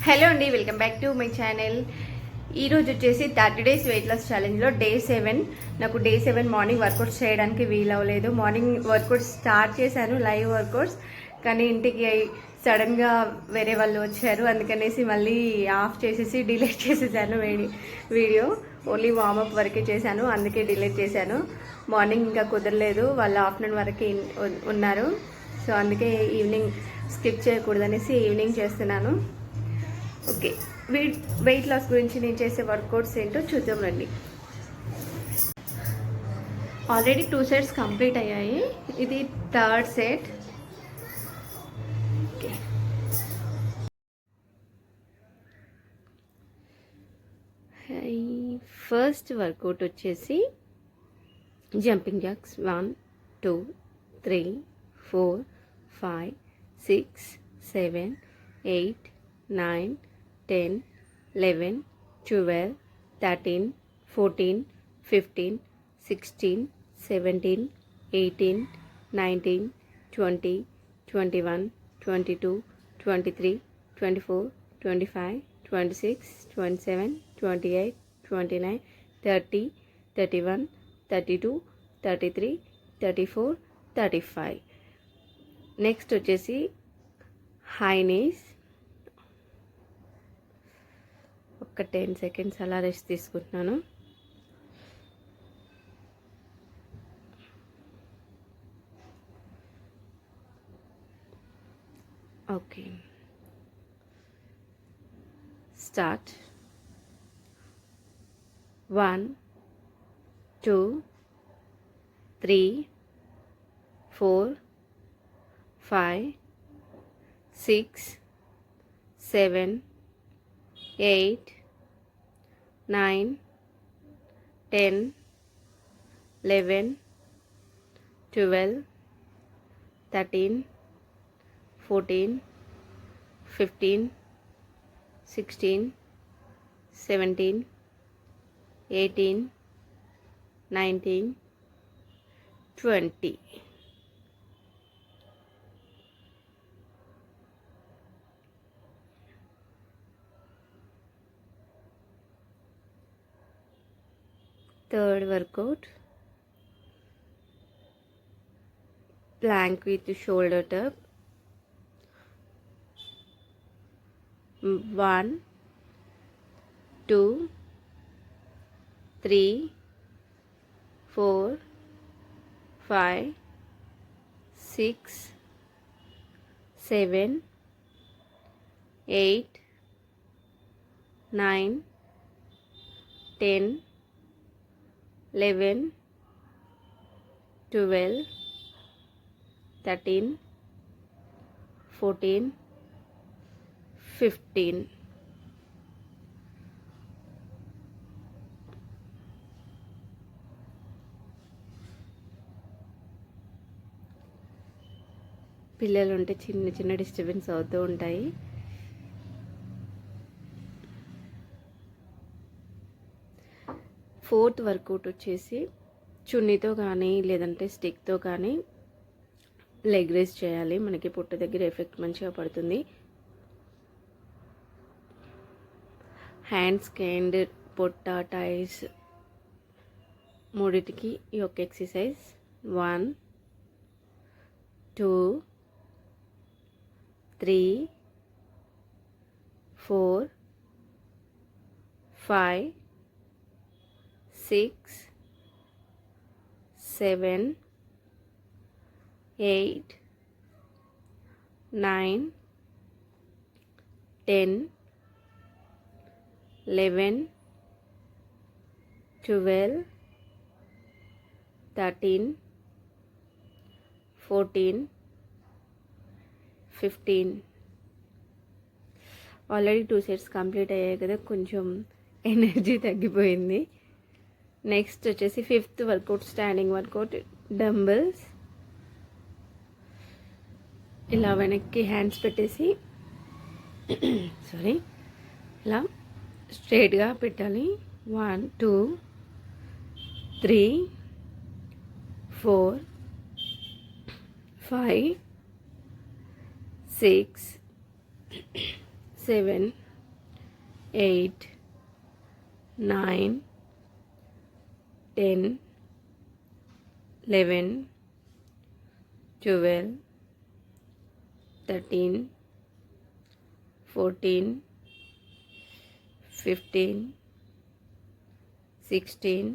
Hello అండి, welcome back to my channel. ఈరోజు వచ్చేసి 30 డేస్ వెయిట్ లాస్ ఛాలెంజ్లో డే 7. నాకు డే 7 మార్నింగ్ వర్కౌట్స్ చేయడానికి వీలవలేదు. మార్నింగ్ వర్కౌట్స్ స్టార్ట్ చేశాను, లైవ్ వర్కౌట్స్. కానీ ఇంటికి సడన్గా వేరే వాళ్ళు వచ్చారు, అందుకనేసి మళ్ళీ ఆఫ్ చేసేసి డిలీట్ చేసేసాను వీడియో. ఓన్లీ వార్మప్ వరకే చేశాను, అందుకే డిలీట్ చేశాను. మార్నింగ్ ఇంకా కుదరలేదు, వాళ్ళు ఆఫ్టర్నూన్ వరకే ఉన్నారు. సో అందుకే ఈవినింగ్ స్కిప్ చేయకూడదనేసి ఈవినింగ్ చేస్తున్నాను. ఓకే, వెయిట్ లాస్ గురించి నేను చేసే వర్కౌట్స్ ఏంటో చూద్దాం రండి. ఆల్రెడీ 2 సెట్స్ కంప్లీట్ అయ్యాయి, ఇది 3rd set. Okay, first workout వచ్చేసి జంపింగ్ జాక్స్ 1 2 3 4 5 6 7 8 9 10 11 12 13 14 15 16 17 18 19 20 21 22 23 24 25 26 27 28 29 30 31 32 33 34 35. నెక్స్ట్ వచ్చేసి హై నీస్. ఒక 10 సెకండ్స్ అలా రెస్ట్ తీసుకుంటున్నాను. Okay, start. 1 2 3 4 5 6 7 8 9 10 11 12 13 14 15 16 17 18 19 20. Third workout, plank with shoulder tap. 1 2 3 4 5 6 7 8 9 10 11 12 13 14 15. పిల్లలు ఉంటే చిన్న చిన్న డిస్టర్బెన్స్ అవుతూ ఉంటాయి. ఫోర్త్ వర్కౌట్ వచ్చేసి చున్నీతో కానీ లేదంటే స్టిక్తో కానీ లెగ్ రేస్ చేయాలి. మనకి పొట్ట దగ్గర ఎఫెక్ట్ మంచిగా పడుతుంది. హ్యాండ్స్కి అండ్ పొట్ట టైస్ మూడిటికి ఈ యొక్క ఎక్సర్సైజ్. 1 2 3 4 5 6 7 8 9 10 11 12 13 14 15. ఆల్రెడీ 2 సెట్స్ కంప్లీట్ అయ్యాయి కదా, కొంచెం ఎనర్జీ తగ్గిపోయింది. నెక్స్ట్ వచ్చేసి 5th work out, standing work out. Dumbbells ఇలా వెనక్కి హ్యాండ్స్ పెట్టేసి ఇలా స్ట్రైట్గా పెట్టాలి. 1 2 3 4 5 6 7 8, 9, 10, 11, 12, 13, 14, 15, 16.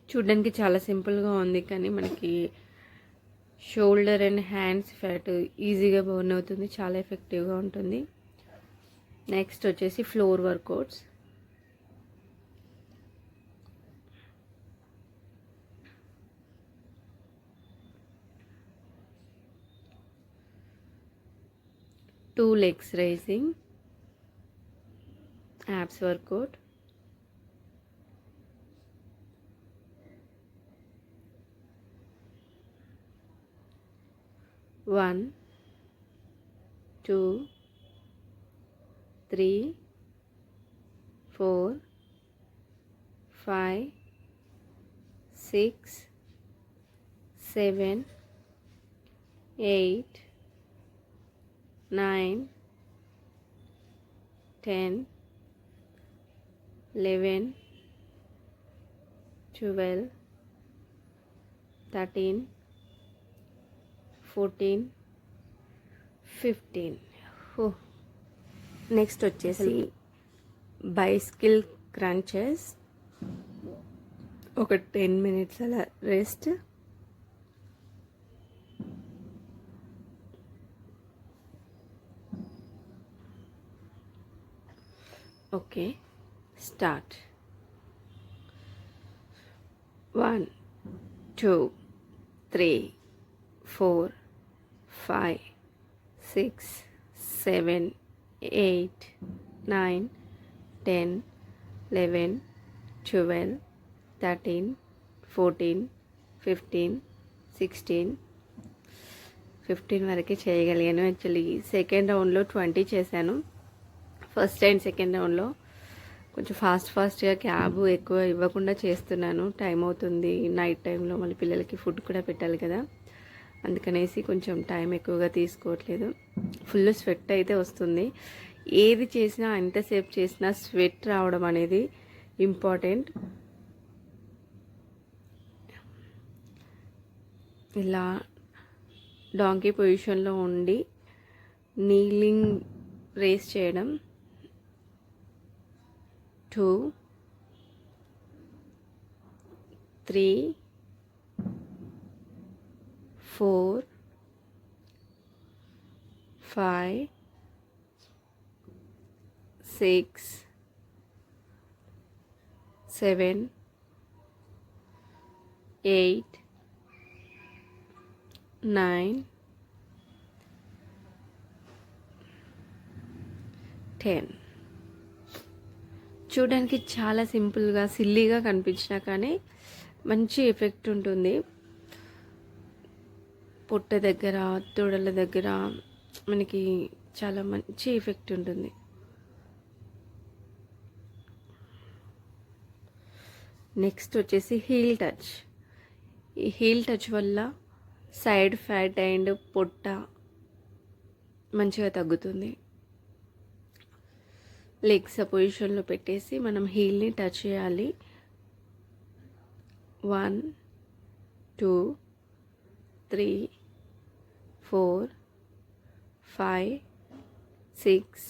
చూడడానికి చాలా సింపుల్గా ఉంది, కానీ మనకి షోల్డర్ అండ్ హ్యాండ్స్ ఫ్యాట్ ఈజీగా బర్న్ అవుతుంది, చాలా ఎఫెక్టివ్గా ఉంటుంది. నెక్స్ట్ వచ్చేసి floor workouts. Two legs raising, abs workout. One, 2, 3, 4, 5, 6, 7, 8, 9, 10, 11, 12, 13, 14, 15. Next వచ్చేసి బైసికిల్ క్రంచెస్. ఒక 10 minutes అలా రెస్ట్. Okay, start. 1, 2, 3, 4, 5, 6, 7, 8, 9, 10, 11, 12, 13, 14, 15, 16. 15 వరకే చేయగలిగాను. యాక్చువల్లీ సెకండ్ రౌండ్లో 20 చేశాను. ఫస్ట్ అండ్ సెకండ్ రౌండ్లో కొంచెం ఫాస్ట్గా క్యాబ్ ఎక్కువ ఇవ్వకుండా చేస్తున్నాను. టైం అవుతుంది, నైట్ టైంలో మళ్ళీ పిల్లలకి ఫుడ్ కూడా పెట్టాలి కదా, అందుకనేసి కొంచెం టైం ఎక్కువగా తీసుకోవట్లేదు. ఫుల్ స్వెట్ అయితే వస్తుంది. ఏది చేసినా ఎంతసేపు చేసినా స్వెట్ రావడం అనేది ఇంపార్టెంట్. ఇలా డాంకీ పొజిషన్లో ఉండి నీలింగ్ రేస్ చేయడం. 2, 3, 4, 5, 6, 7, 8, 9, 10. చూడడానికి చాలా సింపుల్గా సిల్లీగా కనిపించినా కానీ మంచి ఎఫెక్ట్ ఉంటుంది. పొట్ట దగ్గర, తొడల దగ్గర మనకి చాలా మంచి ఎఫెక్ట్ ఉంటుంది. నెక్స్ట్ వచ్చేసి హీల్ టచ్. ఈ హీల్ టచ్ వల్ల సైడ్ ఫ్యాట్ అండ్ పొట్ట మంచిగా తగ్గుతుంది. లెగ్స్ పొజిషన్లో పెట్టేసి మనం హీల్ని టచ్ చేయాలి. 1, 2, 3, 4, 5, 6,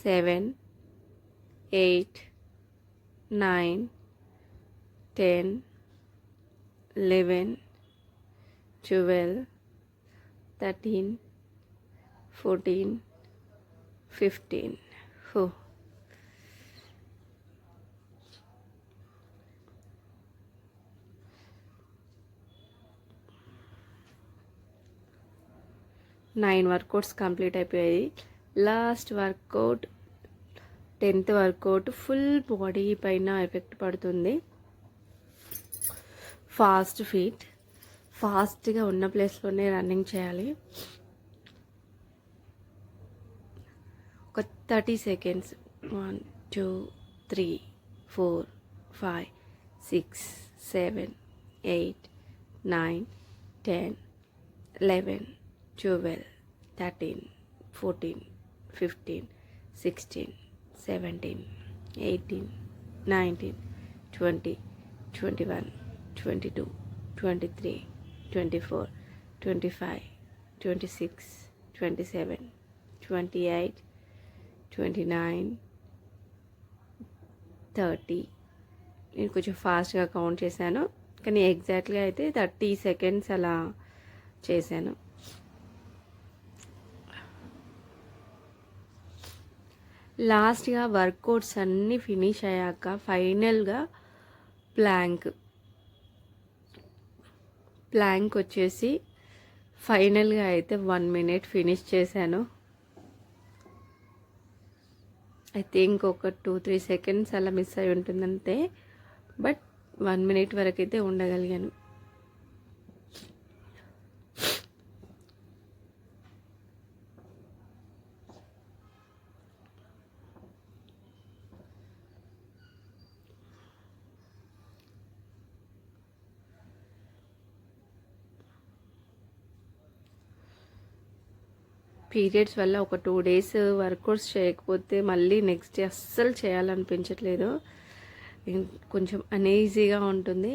7, 8, 9, 10, 11, 12, 13, 14, 15. 9 వర్కౌట్స్ కంప్లీట్ అయిపోయాయి. Last workout 10th workout full body పైన ఎఫెక్ట్ పడుతుంది. ఫాస్ట్ ఫీట్, ఫాస్ట్గా ఉన్న ప్లేస్లోనే రన్నింగ్ చేయాలి. ఒక 30 seconds. 1, 2, 3, 4, 5, 6, 7, 8, 9, 10, 11, 12, 13, 14, 15, 16, 17, 18, 19, 20, 21, 22, 23, 24, 25, 26, 27, 28, 29, 30. నేను కొంచెం ఫాస్ట్గా కౌంట్ చేశాను, కానీ ఎగ్జాక్ట్గా అయితే 30 సెకండ్స్ అలా చేశాను. లాస్ట్గా వర్కౌట్స్ అన్నీ ఫినిష్ అయ్యాక ఫైనల్గా ప్లాంక్ వచ్చేసి ఫైనల్గా అయితే 1 minute ఫినిష్ చేశాను. అయితే ఇంకొక 2-3 seconds అలా మిస్ అయి ఉంటుందంతే, బట్ 1 minute వరకు అయితే ఉండగలిగాను. పీరియడ్స్ వల్ల ఒక 2 days వర్కౌట్స్ చేయకపోతే మళ్ళీ నెక్స్ట్ డే అస్సలు చేయాలనిపించట్లేదు. కొంచెం అనీజీగా ఉంటుంది,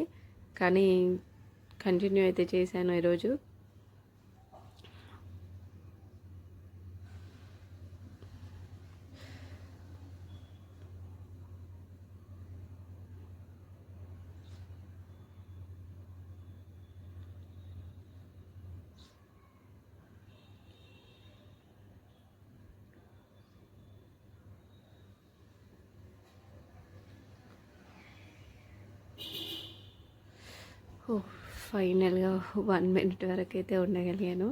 కానీ కంటిన్యూ అయితే చేశాను ఈరోజు. ఫైనల్గా 1 minute వరకు అయితే ఉండగలిగాను.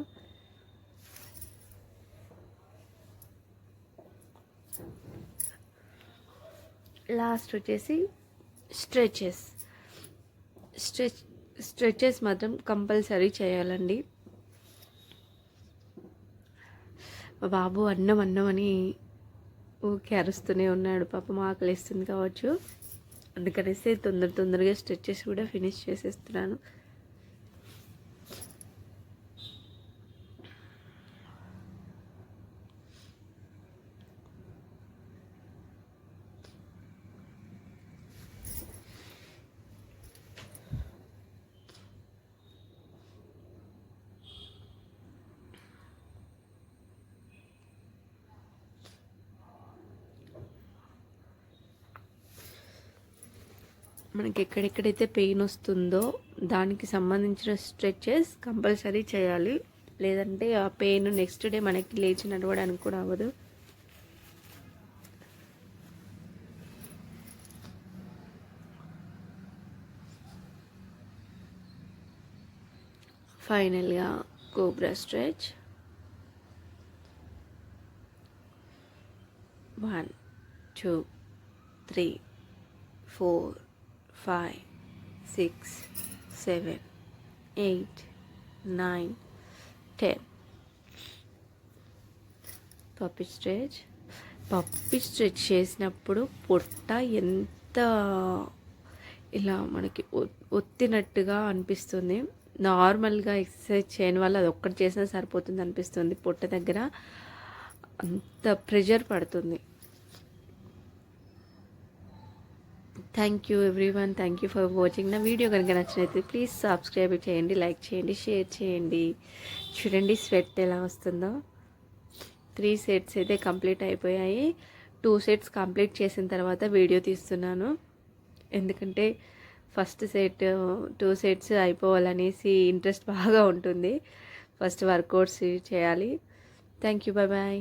లాస్ట్ వచ్చేసి స్ట్రెచెస్ మాత్రం కంపల్సరీ చేయాలండి. మా బాబు అన్నం అని ఊరికే అరుస్తూనే ఉన్నాడు, పాపం ఆకలిస్తుంది కావచ్చు, అందుకనేసి తొందరగా స్ట్రెచెస్ కూడా ఫినిష్ చేసేస్తున్నాను. మనకి ఎక్కడెక్కడైతే పెయిన్ వస్తుందో దానికి సంబంధించిన స్ట్రెచెస్ కంపల్సరీ చేయాలి, లేదంటే ఆ పెయిన్ నెక్స్ట్ డే మనకి లేచి నడవడానికి కూడా అవ్వదు. ఫైనల్గా కోబ్రా స్ట్రెచ్. 1, 2, 3, 4, 5, 6, 7, 8, 9, 10. పప్పి స్ట్రెచ్ చేసినప్పుడు పొట్ట ఎంత ఇలా మనకి ఒత్తినట్టుగా అనిపిస్తుంది. నార్మల్గా ఎక్సర్సైజ్ చేయని వల్ల అది ఒక్కటి చేసినా సరిపోతుంది అనిపిస్తుంది, పొట్ట దగ్గర అంత ప్రెషర్ పడుతుంది. Thank you everyone, thank you for watching. నా వీడియో కనుక నచ్చినట్లయితే ప్లీజ్ సబ్స్క్రైబ్ చేయండి, లైక్ చేయండి, షేర్ చేయండి. చూడండి స్వెట్ ఎలా వస్తుందో. 3 sets అయితే కంప్లీట్ అయిపోయాయి. 2 sets కంప్లీట్ చేసిన తర్వాత వీడియో తీస్తున్నాను, ఎందుకంటే ఫస్ట్ సెట్ 2 sets అయిపోవాలనేసి ఇంట్రెస్ట్ బాగా ఉంటుంది. ఫస్ట్ వర్కౌట్స్ చేయాలి. Thank you, bye bye.